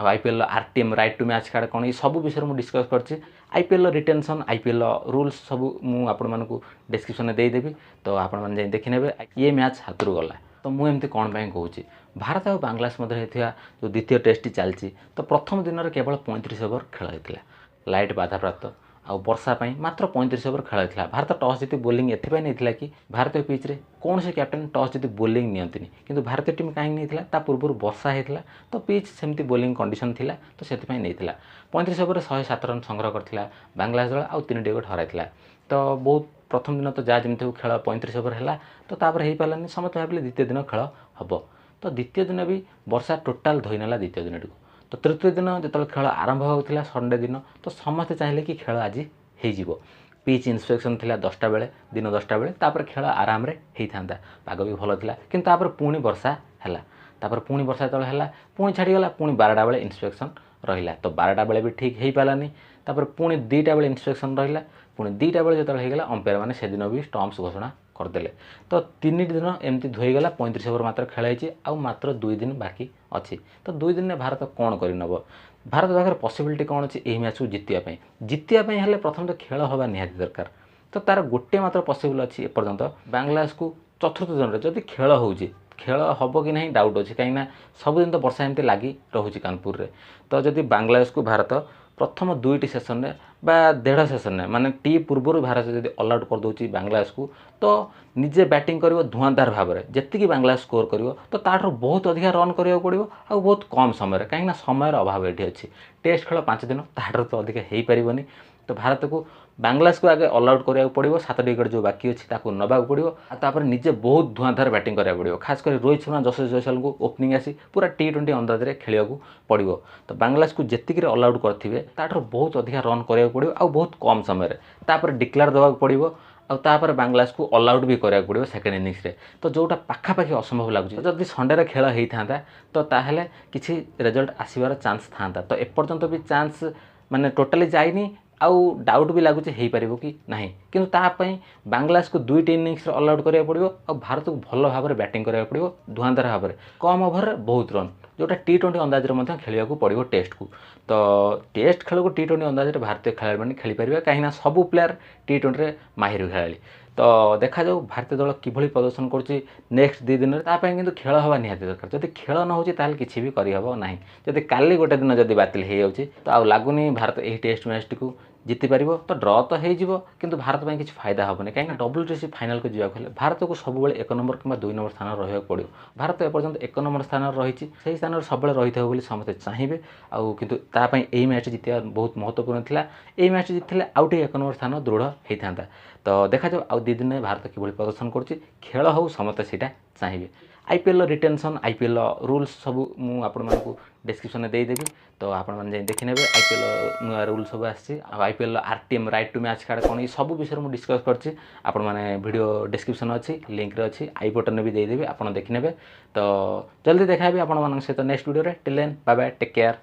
IPL RTM right to match card कौन ये सब विषय में डिस्कस करछि। आईपीएल रिटेंशन आईपीएल रूल्स सब मु आपण मानकु डिस्क्रिप्शन में देदेवी तो आपण मैंने जाई देखि नेबे ये मैच हाथ रू गला। तो मुझे एमती कौन पाई कहूँ भारत और बांग्लादेश मध्य होता जो द्वितीय टेस्ट चलती तो प्रथम दिन में केवल 35 ओवर खेल होता लाइट बाधाप्राप्त आ वर्षा मात्र 35 ओवर खेल होता। भारत टॉस जीति बोलिंग एथपाई नहीं कि भारतीय पिच रे कौन से कैप्टेन टॉस जीति बोलिंग नियंतिनी किंतु भारतीय टीम कहीं नहीं था पूर्व वर्षा होता तो पिच सेमती बोलिंग कंडीशन थिला तो से नहीं 35 ओवर 107 रन संग्रह करथिला बांग्लादेश दल आउ 3 विकेट हराइला। तो बहुत प्रथम दिन तो जहाँ जमी खेल 35 ओवर है तो तापर हो पारानी समस्त भाविले द्वितीय दिन खेल हम तो द्वितीय दिन भी वर्षा टोटाल धोईनेला द्वितीय दिन तो तृतीय दिन जो खेल आरंभ होता संडे दिन तो समस्ते चाहिए कि खेल आज हो पिच इन्स्पेक्शन थिला 10टा बेले दिन 10टा बेले तापर खेल आराम रे होता पाग भी भल था किंतु तापर पुणी वर्षा है तापर पुणी वर्षा जो है पुणी छाड़ीगला पुणी 12टा बेले इन्स्पेक्शन रहा तो 12टा बेले भी ठीक हो पारानी तापर पुणी 2टा बेले इन्स्पेक्शन रहा पुणी 2टा बेले जो होगा अंपायर मैंने से दिन भी स्टम्प्स घोषणा करदे तो 3 दिन एमती धोईगला 35 ओवर मात्र खेल आउ मात्र 2 दिन बाकी अच्छी तो 2 दिन में भारत कौन करनब भारत पाखे पसिबिलिटी कौन अच्छी यही मैच को जितियापाई हेल्ले प्रथम तो खेल हवा निहाती दरकार तो तार गोटे मात्र पसिबल अच्छी एपर्यंत बांग्लादेश को चतुर्थ दिन में जदि खेल हो खेल हम कि नहीं डाउट अच्छी कहीं सबुदिन तो वर्षा एमती लगी रोचे कानपुर में तो जदि बांग्लादेश को भारत प्रथम 2टी सेसन में बा 1.5 सेसन में माने टी पूर्व भारत जब ऑल आउट कर दूसरी बांग्लादेश को तो निजे बैटिंग कर धुआंधार भाव में जी बांग्लादेश स्कोर कर तो ताठू बहुत अधिक रन करा पड़ो आ बहुत कम समय कहीं समय अभाव ये अच्छी टेस्ट खेल 5 दिन ताठू तो अधिक हो पारनि तो भारत को बांग्लादेश को आगे ऑल आउट करा पड़ो 7 विकेट जो बाकी अच्छी नवाक पड़ो तापर निजे बहुत धुआंधार बैटिंग करा पड़ो खास कर रोहित शर्मा जसप्रीत जयसवाल को ओपनिंग आसी पूरा T20 अंदाज में खेल पड़ो तो बांग्लादेश को जी ऑल आउट करेंगे ताठू बहुत अधिक रन करा पड़ो आ बहुत कम समय तापर डिक्लेयर देवाक पड़ो आउर बांग्लादेश को ऑल आउट भी करा पड़ो सेकेंड इनिंग्स रे तो जोटा पाखापाखि असंभव लगुच जदि संडे खेल होता तो ताहले किसी रिजल्ट आसबार चांस था तो एपर्यंत भी चांस माने टोटाली जाइनी आउ डाउट भी लगुच हो पार कि नहीं किंतु तापाई बांग्लादेश को 2टी इनिंग्स ऑल आउट करा पड़ो और भारत को भल भाव में बैटिंग करा पड़ो धुआंधार भाव में कम ओवर बहुत रन जोटा T20 अंदाज में खेल पड़ो टेस्ट को तो टेस्ट खेल को T20 अंदाज भारतीय खेला मैंने खेली पारे कहीं सबू प्लेयर T20 माहिर खेला तो देखा जाऊ भारतीय दल किभली प्रदर्शन करुच्ची नेक्स्ट 2 दिन में कि खेल हवा निहाती दरकार जब खेल न हो किसी भी करहब ना जदि काली गोटे दिन जब बातिल हो जाऊँगी तो आउ लगुनि भारत यही टेस्ट मैच टी जीति पार तो ड्र तो हो किंतु भारत में किसी फायदा हेनी कहीं WTC फाइनाल को जावाक भारत को सब 1 नंबर कि 2 नंबर स्थान रहा पड़ो भारत एपर्यंत 1 नंबर स्थान रही से स्थान सब रही था समस्ते चाहिए आउ किंतु यही मैच जीतिया बहुत महत्वपूर्ण था यही मैच जीतने आउ 1 नंबर स्थान दृढ़ होता तो देखा जाऊ आउ 2 दिन में भारत किभली प्रदर्शन करुच्ची खेल हो समस्ते सीटा चाहिए। आईपीएल रिटेंशन आईपीएल रूल्स सब मुझे डिस्क्रिप्शन में देदेवी तो आपण मैंने देखि नेबे आईपीएल नुआ रूल सब आसी IPL RTM right to match card कौन ये सब विषय में डिस्कस करछि आपण माने वीडियो डिस्क्रिप्शन अच्छी लिंक रे अच्छी आई बटन भी देदेवी आपण देखि नेबे तो जल्दी देखा आपण मान सहित नेक्स्ट वीडियो रे till then bye bye take care.